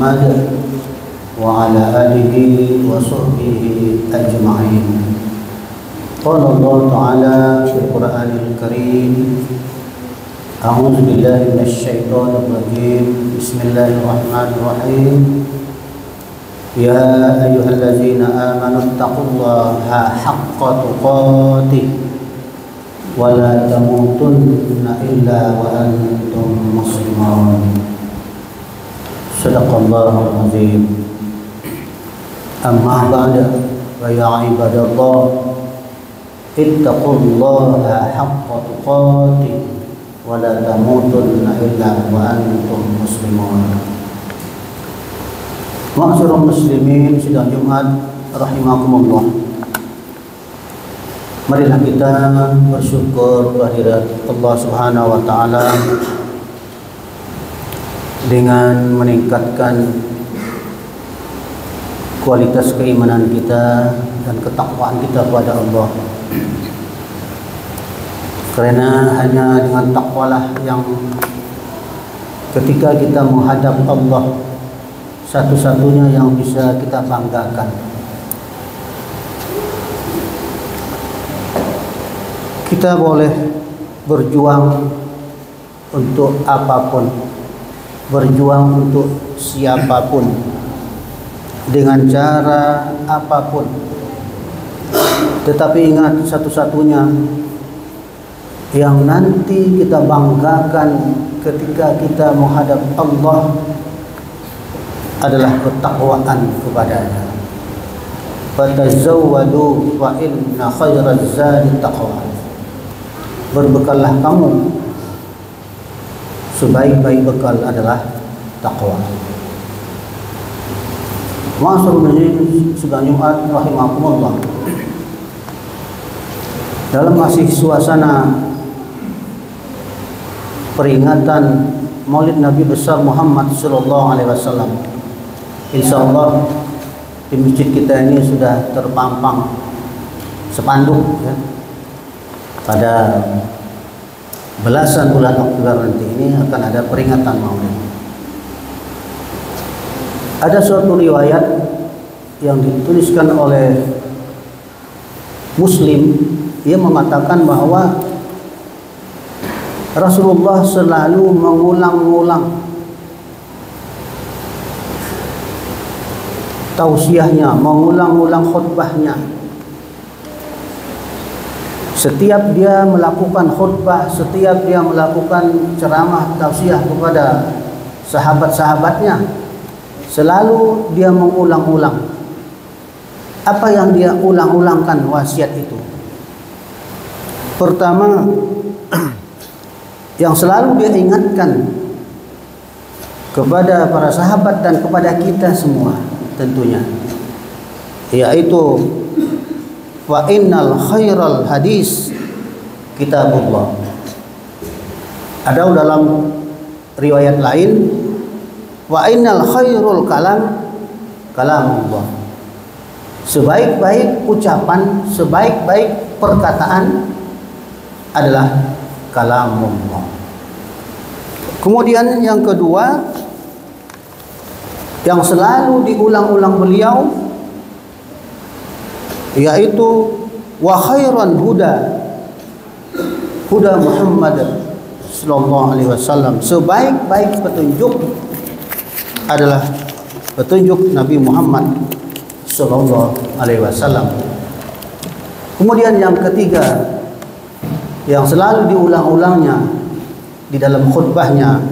محمد وعلى آله وصحبه أجمعين. قال الله تعالى في القرآن الكريم: أعوذ بالله من الشيطان الرجيم. بسم الله الرحمن الرحيم. يا أيها الذين آمنوا اتقوا الله حق تقاته ولا تموتن إلا وأنتم مسلمون. صدق الله العظيم. أما بعد فيا عباد الله اتقوا الله حق تقاته ولا تموتن إلا وأنتم مسلمون. Ma'asyiral muslimin, sidang Jumat rahimakumullah. Marilah kita bersyukur kehadirat Allah Subhanahu wa taala dengan meningkatkan kualitas keimanan kita dan ketakwaan kita kepada Allah. Karena hanya dengan takwalah yang ketika kita menghadap Allah satu-satunya yang bisa kita banggakan. Kita boleh berjuang untuk apapun, berjuang untuk siapapun, dengan cara apapun. Tetapi ingat, satu-satunya yang nanti kita banggakan ketika kita menghadap Allah adalah ketakwaan kepadanya. Fatazawwadu fa inna khairaz zadi taqwa. Berbekallah kamu, sebaik-baik bekal adalah takwa. Ma'asyiral muslimin sidang Jumat rahimakumullah. Dalam masih suasana peringatan Maulid Nabi besar Muhammad sallallahu alaihi wasallam, insyaallah di masjid kita ini sudah terpampang spanduk ya. Pada belasan bulan Oktober nanti ini akan ada peringatan Maulid. Ada suatu riwayat yang dituliskan oleh Muslim, ia mengatakan bahwa Rasulullah selalu mengulang-ulang tausiahnya, mengulang-ulang khutbahnya. Setiap dia melakukan khutbah, setiap dia melakukan ceramah tausiah kepada sahabat-sahabatnya, selalu dia mengulang-ulang. Apa yang dia ulang-ulangkan wasiat itu? Pertama, yang selalu dia ingatkan kepada para sahabat dan kepada kita semua tentunya, yaitu wa innal khairal hadis kitabullah. Ada dalam riwayat lain wa innal khairul kalam kalamullah. Sebaik-baik ucapan, sebaik-baik perkataan adalah kalamullah. Kemudian yang kedua yang selalu diulang-ulang beliau yaitu wa khairan huda Muhammad sallallahu alaihi wasallam. Sebaik-baik petunjuk adalah petunjuk Nabi Muhammad sallallahu alaihi wasallam. Kemudian yang ketiga yang selalu diulang-ulangnya di dalam khutbahnya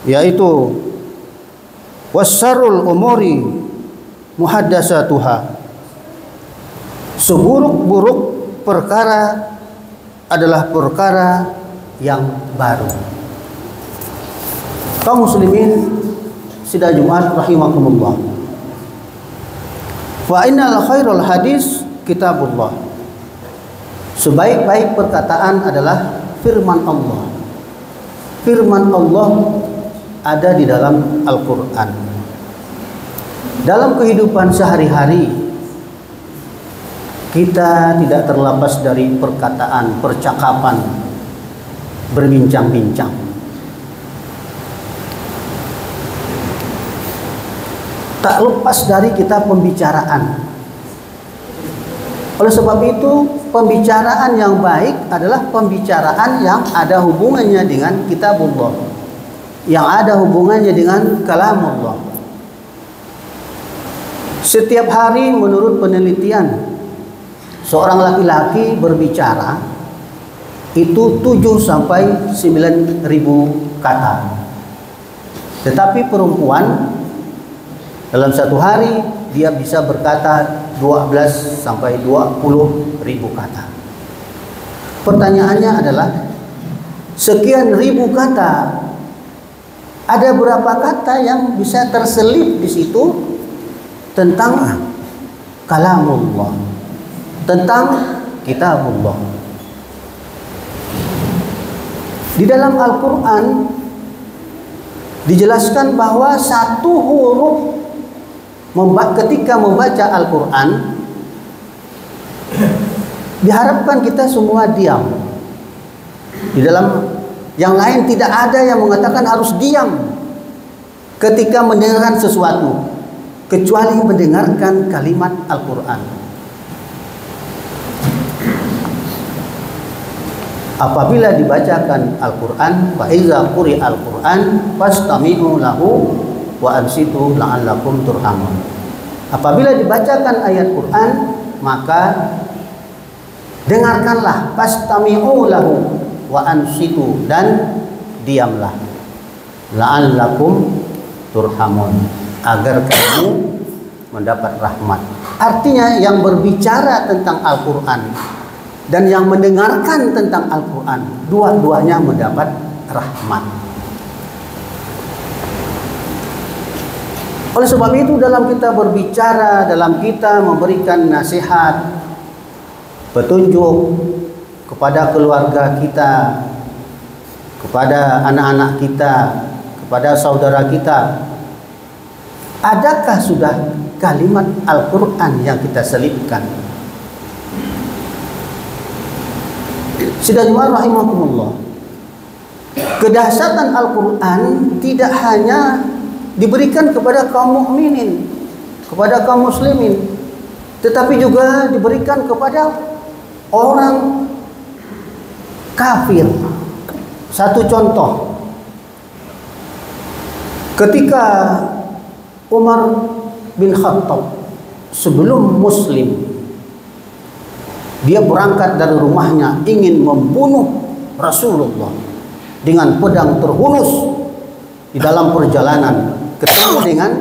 yaitu wassarul umuri muhaddasatuha. Seburuk-buruk perkara adalah perkara yang baru. Kaum muslimin sidang Jumat rahimakumullah. Wa innal khairal hadis kitabullah. Sebaik-baik perkataan adalah firman Allah. Firman Allah ada di dalam Al-Quran. Dalam kehidupan sehari-hari kita tidak terlepas dari perkataan, percakapan, berbincang-bincang. tak lepas dari kita pembicaraan. Oleh sebab itu, pembicaraan yang baik adalah pembicaraan yang ada hubungannya dengan kitabullah, yang ada hubungannya dengan kalamullah. Setiap hari menurut penelitian, seorang laki-laki berbicara itu 7 sampai 9 ribu kata. Tetapi perempuan dalam satu hari dia bisa berkata 12 sampai 20 ribu kata. Pertanyaannya adalah, sekian ribu kata, ada berapa kata yang bisa terselip di situ tentang kalamullah, tentang kitabullah? Di dalam Al-Quran dijelaskan bahwa satu huruf ketika membaca Al-Quran diharapkan kita semua diam. Di dalam yang lain tidak ada yang mengatakan harus diam ketika mendengarkan sesuatu, kecuali mendengarkan kalimat Al-Quran. Apabila dibacakan Al-Quran, fa iza quri'al Quran fastami'u lahu wa ansitu la'allakum turhamun. Apabila dibacakan ayat Quran, maka dengarkanlah, fastami'u lahu wa ansitu, dan diamlah, la'allakum turhamun, agar kamu mendapat rahmat. Artinya yang berbicara tentang Al-Quran dan yang mendengarkan tentang Al-Quran, dua-duanya mendapat rahmat. Oleh sebab itu, dalam kita berbicara, dalam kita memberikan nasihat, petunjuk kepada keluarga kita, kepada anak-anak kita, kepada saudara kita, adakah sudah kalimat Al-Quran yang kita selipkan? Sidang jemaah rahimakumullah, kedahsyatan Al-Quran tidak hanya diberikan kepada kaum mukminin, kepada kaum muslimin, tetapi juga diberikan kepada orang kafir. Satu contoh, ketika Umar bin Khattab sebelum muslim, dia berangkat dari rumahnya ingin membunuh Rasulullah dengan pedang terhunus. Di dalam perjalanan ketemu dengan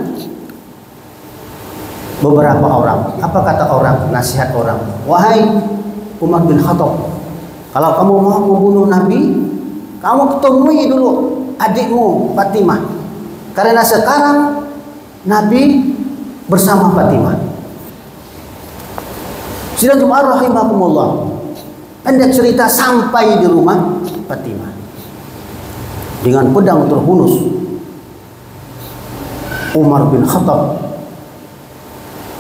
beberapa orang. Apa kata orang? Nasihat orang, wahai Umar bin Khattab, kalau kamu mau membunuh Nabi, kamu ketemui dulu adikmu Fatimah, karena sekarang Nabi bersama Fatimah. Sidang jemaah rahimakumullah, pendek cerita, sampai di rumah Fatimah dengan pedang terhunus. Umar bin Khattab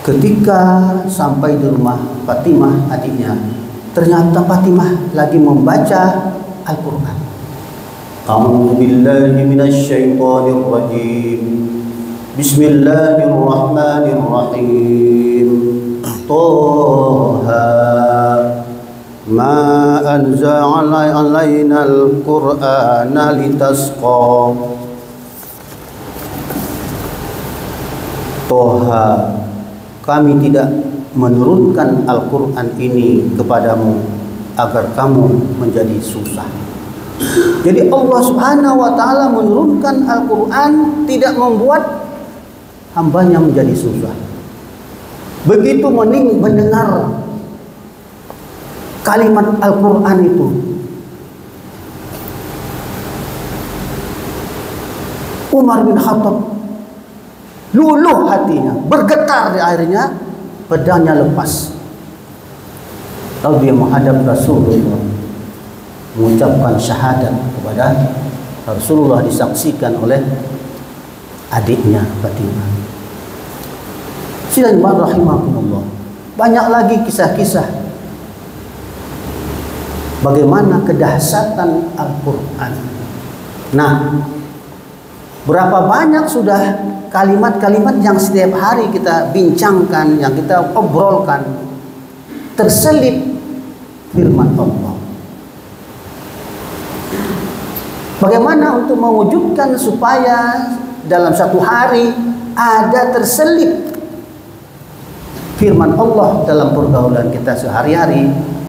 ketika sampai di rumah Fatimah adiknya, ternyata Fatimah lagi membaca Al-Quran. A'udzu billahi minasyaitonir rajim. Bismillahirrahmanirrahim. Toha ma anzalna 'alainal Qur'ana litasqa. Toha, kami tidak menurunkan Al-Quran ini kepadamu agar kamu menjadi susah. Jadi Allah Subhanahu wa ta'ala menurunkan Al-Quran tidak membuat hambanya menjadi susah. Begitu mendengar kalimat Al-Quran itu, Umar bin Khattab luluh hatinya, bergetar di akhirnya, pedangnya lepas. Lalu dia menghadap Rasulullah, mengucapkan syahadat kepada Rasulullah, disaksikan oleh adiknya Fatimah. Sidang jemaah rahimakumullah, banyak lagi kisah-kisah bagaimana kedahsyatan Al-Quran. Nah, Berapa banyak sudah kalimat-kalimat yang setiap hari kita bincangkan, yang kita obrolkan, terselip firman Allah. Bagaimana untuk mewujudkan supaya dalam satu hari ada terselip firman Allah dalam pergaulan kita sehari-hari?